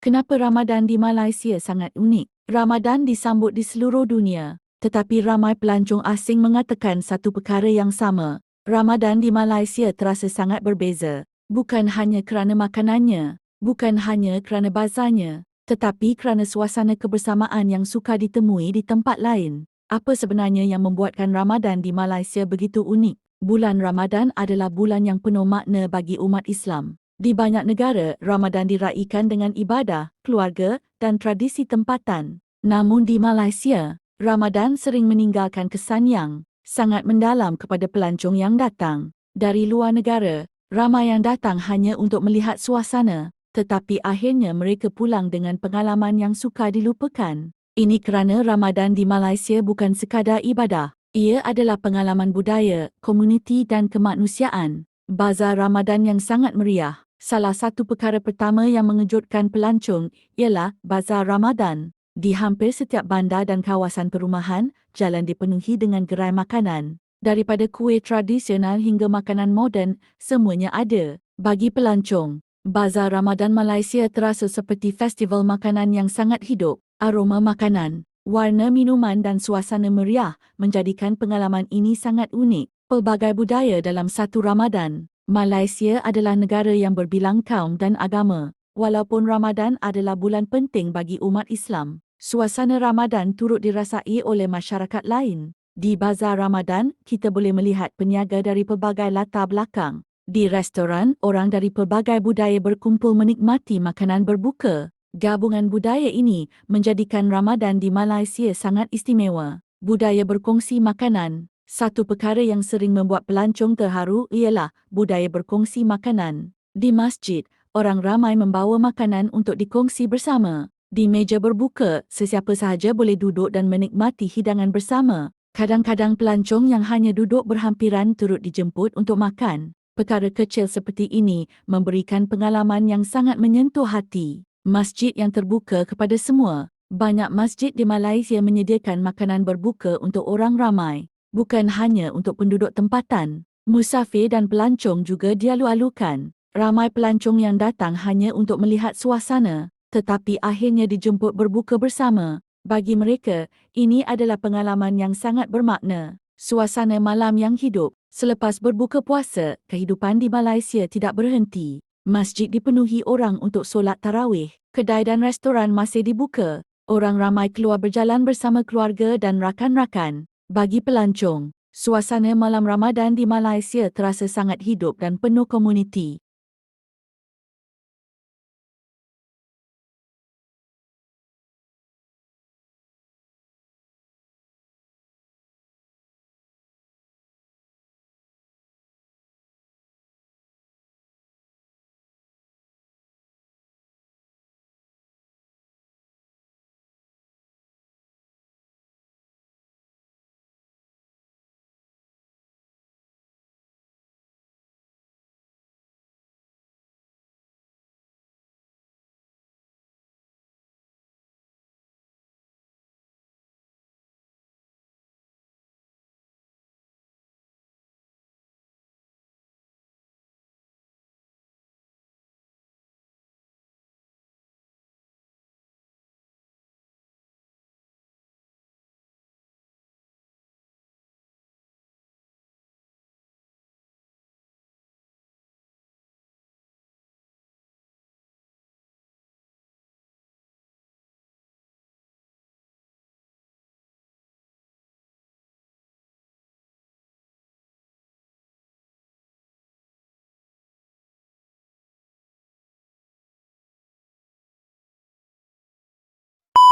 Kenapa Ramadan di Malaysia sangat unik? Ramadan disambut di seluruh dunia, tetapi ramai pelancong asing mengatakan satu perkara yang sama. Ramadan di Malaysia terasa sangat berbeza. Bukan hanya kerana makanannya, bukan hanya kerana bazarnya, tetapi kerana suasana kebersamaan yang sukar ditemui di tempat lain. Apa sebenarnya yang membuatkan Ramadan di Malaysia begitu unik? Bulan Ramadan adalah bulan yang penuh makna bagi umat Islam. Di banyak negara, Ramadan diraikan dengan ibadah, keluarga dan tradisi tempatan. Namun di Malaysia, Ramadan sering meninggalkan kesan yang sangat mendalam kepada pelancong yang datang. Dari luar negara, ramai yang datang hanya untuk melihat suasana, tetapi akhirnya mereka pulang dengan pengalaman yang sukar dilupakan. Ini kerana Ramadan di Malaysia bukan sekadar ibadah. Ia adalah pengalaman budaya, komuniti dan kemanusiaan. Bazar Ramadan yang sangat meriah. Salah satu perkara pertama yang mengejutkan pelancong ialah Bazar Ramadan. Di hampir setiap bandar dan kawasan perumahan, jalan dipenuhi dengan gerai makanan. Daripada kuih tradisional hingga makanan moden, semuanya ada. Bagi pelancong, Bazar Ramadan Malaysia terasa seperti festival makanan yang sangat hidup. Aroma makanan, warna minuman dan suasana meriah menjadikan pengalaman ini sangat unik. Pelbagai budaya dalam satu Ramadan. Malaysia adalah negara yang berbilang kaum dan agama. Walaupun Ramadan adalah bulan penting bagi umat Islam, suasana Ramadan turut dirasai oleh masyarakat lain. Di Bazar Ramadan, kita boleh melihat peniaga dari pelbagai latar belakang. Di restoran, orang dari pelbagai budaya berkumpul menikmati makanan berbuka. Gabungan budaya ini menjadikan Ramadan di Malaysia sangat istimewa. Budaya berkongsi makanan. Satu perkara yang sering membuat pelancong terharu ialah budaya berkongsi makanan. Di masjid, orang ramai membawa makanan untuk dikongsi bersama. Di meja berbuka, sesiapa sahaja boleh duduk dan menikmati hidangan bersama. Kadang-kadang pelancong yang hanya duduk berhampiran turut dijemput untuk makan. Perkara kecil seperti ini memberikan pengalaman yang sangat menyentuh hati. Masjid yang terbuka kepada semua. Banyak masjid di Malaysia menyediakan makanan berbuka untuk orang ramai. Bukan hanya untuk penduduk tempatan, musafir dan pelancong juga dialu-alukan. Ramai pelancong yang datang hanya untuk melihat suasana, tetapi akhirnya dijemput berbuka bersama. Bagi mereka, ini adalah pengalaman yang sangat bermakna. Suasana malam yang hidup. Selepas berbuka puasa, kehidupan di Malaysia tidak berhenti. Masjid dipenuhi orang untuk solat tarawih. Kedai dan restoran masih dibuka. Orang ramai keluar berjalan bersama keluarga dan rakan-rakan. Bagi pelancong, suasana malam Ramadan di Malaysia terasa sangat hidup dan penuh komuniti.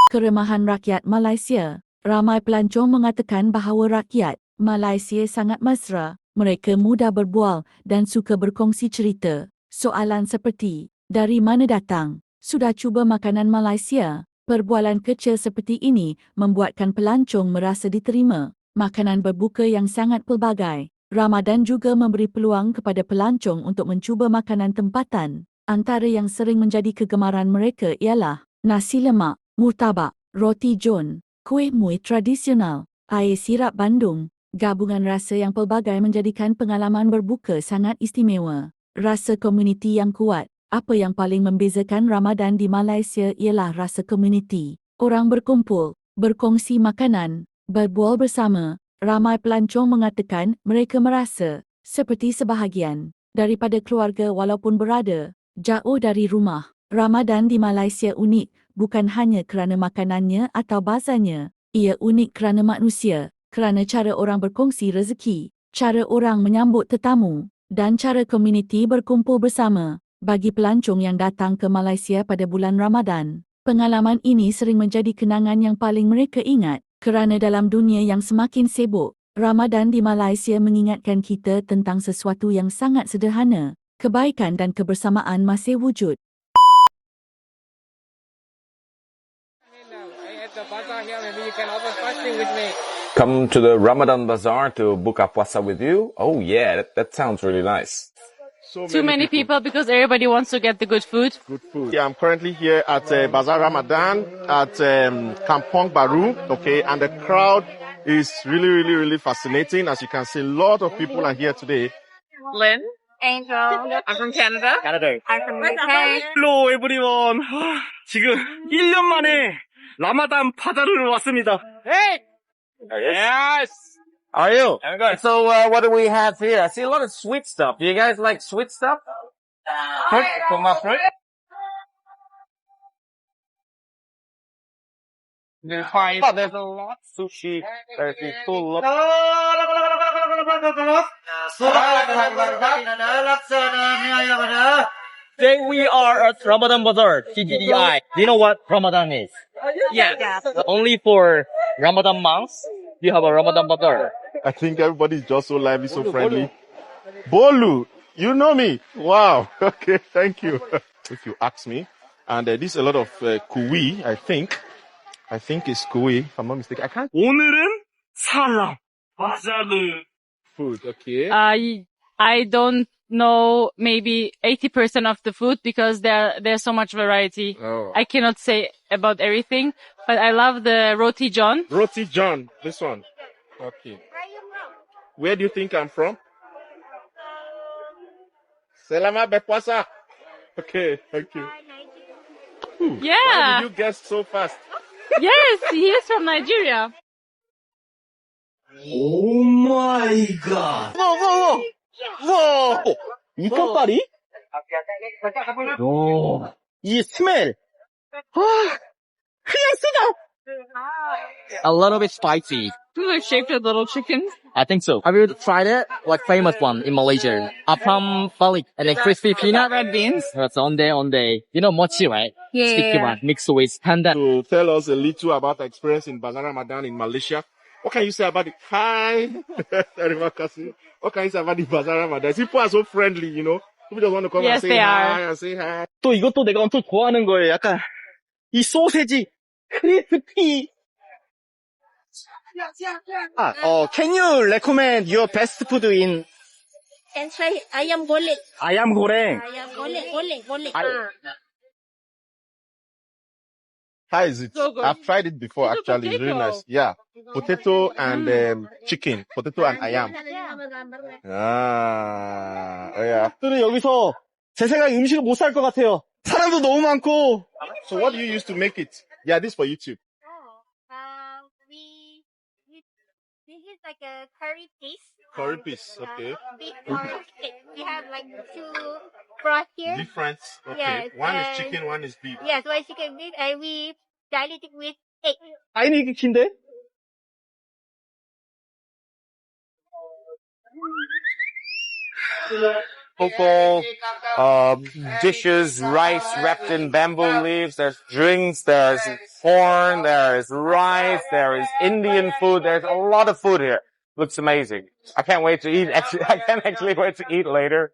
Keremahan rakyat Malaysia. Ramai pelancong mengatakan bahawa rakyat Malaysia sangat mesra. Mereka mudah berbual dan suka berkongsi cerita. Soalan seperti, dari mana datang? Sudah cuba makanan Malaysia? Perbualan kecil seperti ini membuatkan pelancong merasa diterima. Makanan berbuka yang sangat pelbagai. Ramadan juga memberi peluang kepada pelancong untuk mencuba makanan tempatan. Antara yang sering menjadi kegemaran mereka ialah nasi lemak, murtabak, roti john, kuih muih tradisional, air sirap Bandung. Gabungan rasa yang pelbagai menjadikan pengalaman berbuka sangat istimewa. Rasa komuniti yang kuat. Apa yang paling membezakan Ramadan di Malaysia ialah rasa komuniti. Orang berkumpul, berkongsi makanan, berbual bersama. Ramai pelancong mengatakan mereka merasa seperti sebahagian daripada keluarga walaupun berada jauh dari rumah. Ramadan di Malaysia unik bukan hanya kerana makanannya atau bazarnya. Ia unik kerana manusia, kerana cara orang berkongsi rezeki, cara orang menyambut tetamu, dan cara komuniti berkumpul bersama. Bagi pelancong yang datang ke Malaysia pada bulan Ramadan, pengalaman ini sering menjadi kenangan yang paling mereka ingat. Kerana dalam dunia yang semakin sibuk, Ramadan di Malaysia mengingatkan kita tentang sesuatu yang sangat sederhana. Kebaikan dan kebersamaan masih wujud. Come to the Ramadan Bazaar to buka puasa with you? Oh yeah, that sounds really nice. Too many people because everybody wants to get the good food. Good food. Yeah, I'm currently here at Bazaar Ramadan at Kampong Baru, okay, and the crowd is really fascinating. As you can see, a lot of people are here today. Lynn? Angel. I'm from Canada. I'm from UK. Hello everyone. 지금 1년 만에 라마단 바자르로 왔습니다. Hey! Yes. Are you? So what do we have here? I see a lot of sweet stuff. Do you guys like sweet stuff? Fruit? Fruit? There's a lot of sushi. There's full of... Today we are at Ramadan Bazaar, TGDI. Do you know what Ramadan is? Yeah. Only for Ramadan months, you have a Ramadan Bazaar. I think everybody is just so lively, so friendly. Bolu, you know me. Wow. Okay, thank you. If you ask me. And this is a lot of kui, I think. I think it's kui, if I'm not mistaken. I can't... 오늘은 사람 바자르. Food, okay. I don't know maybe 80% of the food because there's so much variety. Oh. I cannot say about everything, but I love the roti john. Roti John, this one. Okay. Where do you think I'm from? Selamat berpuasa. Okay, thank you. Why Yeah. did you guess so fast? Yes, he is from Nigeria. Oh my god. Whoa. 이까파리? 오. 이 스멜. 그냥 쓰다. A little bit spicy. They're shaped as little chickens. I think so. Have you tried it? Like famous one in Malaysia. Apam balik and then crispy peanut. Red beans. That's onde. You know mochi, right? Yeah. Sticky one mixed with pandan. To tell us a little about the experience in Bazaar Ramadan in Malaysia. What can you say about it? Hi. Terima kasih. What can you say about the Bazaar Ramadan? People are so friendly, you know. People just want to come Yes, and say they hi are. and say hi. 또 이것도 내가 엄청 좋아하는 거예요. 약간 이 소세지 크리스피. Can you recommend your best food in And try ayam golek. ayam goreng? Ayam golek. How is it? So good. I've tried it before, It's a actually. It's really potato. nice. Yeah. Potato and chicken. Potato and ayam. Ah. Oh, yeah. 저는 여기서 제 생각에 음식을 못 살 것 같아요. 사람도 너무 많고. So what do you use to make it? Yeah, this for YouTube. This is like a curry paste. Curry piece. Okay. Beef or chicken. We have like two broth here. Different. Okay. Yes, One is and- chicken, one is beef. Yes, one chicken beef, and we dilute it with egg. 아이는 이게 긴데? Local dishes, rice wrapped in bamboo leaves. There's drinks, there's corn, there is rice, there is Indian food. There's a lot of food here. Looks amazing. I can't wait to eat. Actually, I can't actually wait to eat later.